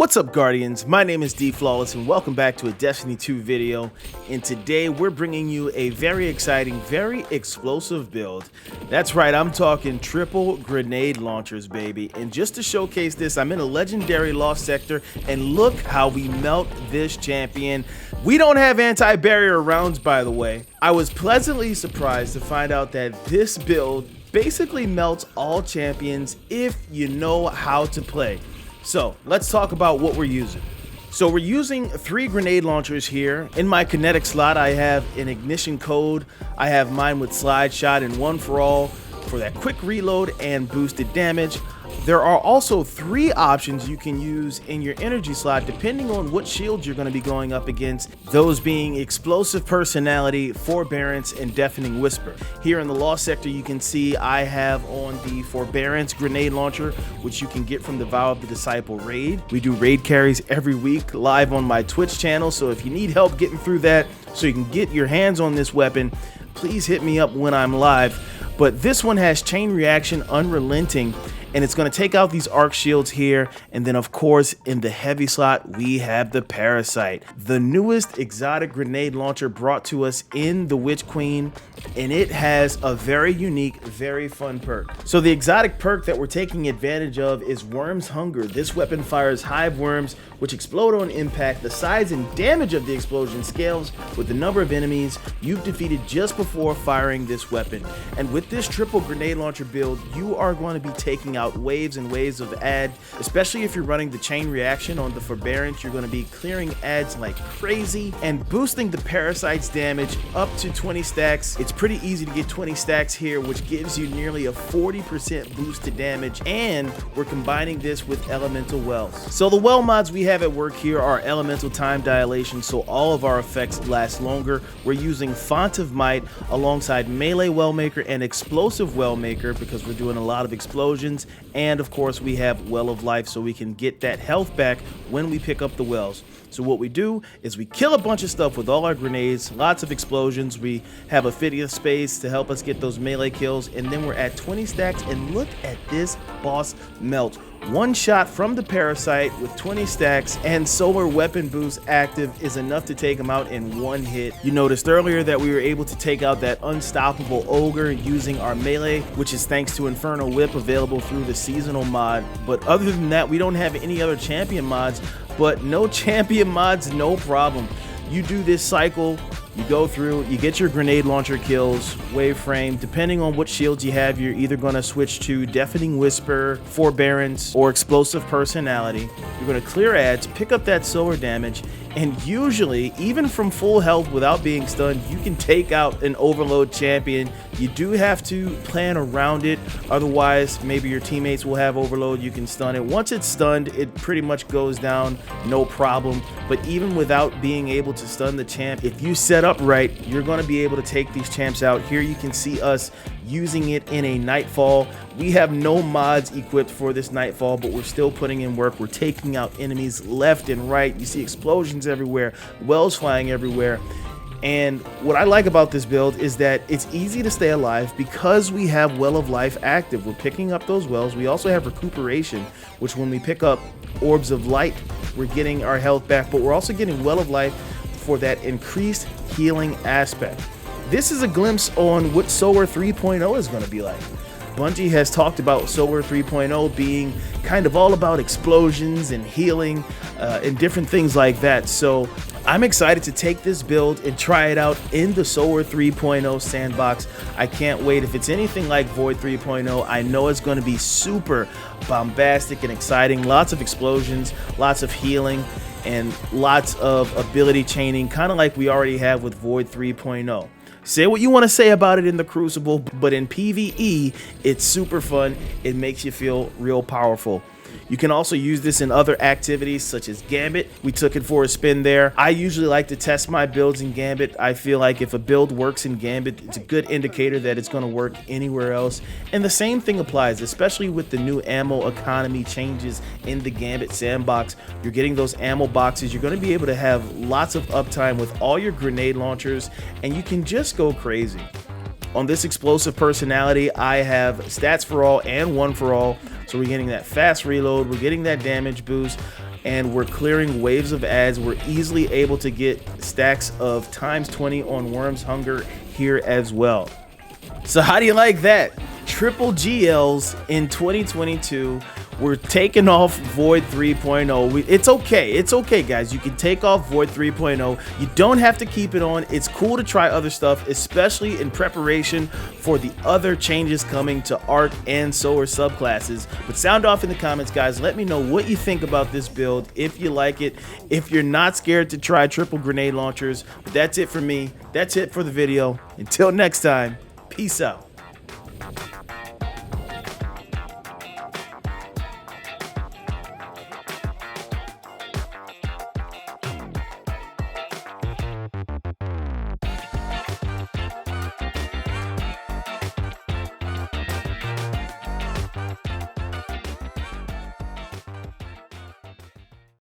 What's up, Guardians? My name is D Flawless and welcome back to a Destiny 2 video. And today we're bringing you a very exciting, very explosive build. That's right, I'm talking triple grenade launchers, baby. And just to showcase this, I'm in a legendary lost sector and look how we melt this champion. We don't have anti-barrier rounds, by the way. I was pleasantly surprised to find out that this build basically melts all champions if you know how to play. So let's talk about what we're using. So we're using 3 grenade launchers here. In my kinetic slot, I have an ignition code. I have mine with slide shot and one for all for that quick reload and boosted damage. There are also 3 options you can use in your energy slot depending on what shields you're going to be going up against, those being explosive personality, forbearance, and deafening whisper. Here in the lost sector, you can see I have on the forbearance grenade launcher, which you can get from the Vow of the Disciple raid. We do raid carries every week live on my Twitch channel, so if you need help getting through that so you can get your hands on this weapon, please hit me up when I'm live. But this one has chain reaction, unrelenting, and it's going to take out these arc shields here. And then of course in the heavy slot we have the Parasite, the newest exotic grenade launcher brought to us in the Witch Queen, and it has a very unique, very fun perk. So the exotic perk that we're taking advantage of is Worm's Hunger. This weapon fires hive worms which explode on impact. The size and damage of the explosion scales with the number of enemies you've defeated just before firing this weapon. And with this triple grenade launcher build, you are going to be taking out waves and waves of ad, especially if you're running the chain reaction on the forbearance. You're going to be clearing ads like crazy and boosting the Parasite's damage up to 20 stacks. It's pretty easy to get 20 stacks here, which gives you nearly a 40% boost to damage, and we're combining this with elemental wells. So the well mods we have at work here are elemental time dilation, so all of our effects last longer. We're using Font of Might alongside melee well maker and explosive well maker because we're doing a lot of explosions. And of course we have Well of Life so we can get that health back when we pick up the wells. So what we do is we kill a bunch of stuff with all our grenades, lots of explosions. We have Ophidia space to help us get those melee kills, and then we're at 20 stacks. And look at this boss melt. One shot from the Parasite with 20 stacks and solar weapon boost active is enough to take him out in one hit. You noticed earlier that we were able to take out that unstoppable ogre using our melee, which is thanks to Inferno Whip available through the seasonal mod. But other than that, we don't have any other champion mods. But no champion mods, no problem. You do this cycle, you go through, you get your grenade launcher kills, wave frame. Depending on what shields you have, you're either going to switch to deafening whisper, forbearance, or explosive personality. You're going to clear ads, pick up that solar damage, and usually, even from full health without being stunned, you can take out an overload champion. You do have to plan around it, otherwise maybe your teammates will have overload, you can stun it. Once it's stunned, it pretty much goes down, no problem. But even without being able to stun the champ, if you set up right, you're going to be able to take these champs out. Here you can see us using it in a Nightfall. We have no mods equipped for this Nightfall, but we're still putting in work. We're taking out enemies left and right. You see explosions everywhere, wells flying everywhere. And what I like about this build is that it's easy to stay alive because we have Well of Life active. We're picking up those wells. We also have recuperation, which when we pick up Orbs of Light, we're getting our health back, but we're also getting Well of Life for that increased healing aspect. This is a glimpse on what Solar 3.0 is going to be like. Bungie has talked about Solar 3.0 being kind of all about explosions and healing and different things like that. So I'm excited to take this build and try it out in the Solar 3.0 sandbox. I can't wait. If it's anything like Void 3.0, I know it's going to be super bombastic and exciting. Lots of explosions, lots of healing, and lots of ability chaining, kind of like we already have with Void 3.0. Say what you want to say about it in the Crucible, but in PvE, it's super fun. It makes you feel real powerful. You can also use this in other activities such as Gambit. We took it for a spin there. I usually like to test my builds in Gambit. I feel like if a build works in Gambit, it's a good indicator that it's going to work anywhere else. And the same thing applies, especially with the new ammo economy changes in the Gambit sandbox. You're getting those ammo boxes. You're going to be able to have lots of uptime with all your grenade launchers, and you can just go crazy. On this explosive personality, I have stats for all and one for all. So we're getting that fast reload, we're getting that damage boost. and we're clearing waves of ads. We're easily able to get stacks of times 20 on Worm's Hunger here as well. So how do you like that? Triple GLs in 2022. We're taking off Void 3.0. It's okay guys, you can take off Void 3.0. You don't have to keep it on. It's cool to try other stuff, especially in preparation for the other changes coming to Arc and Solar subclasses. But sound off in the comments, guys. Let me know what you think about this build, if you like it, if you're not scared to try triple grenade launchers. But that's it for me. That's it for the video. Until next time, peace out.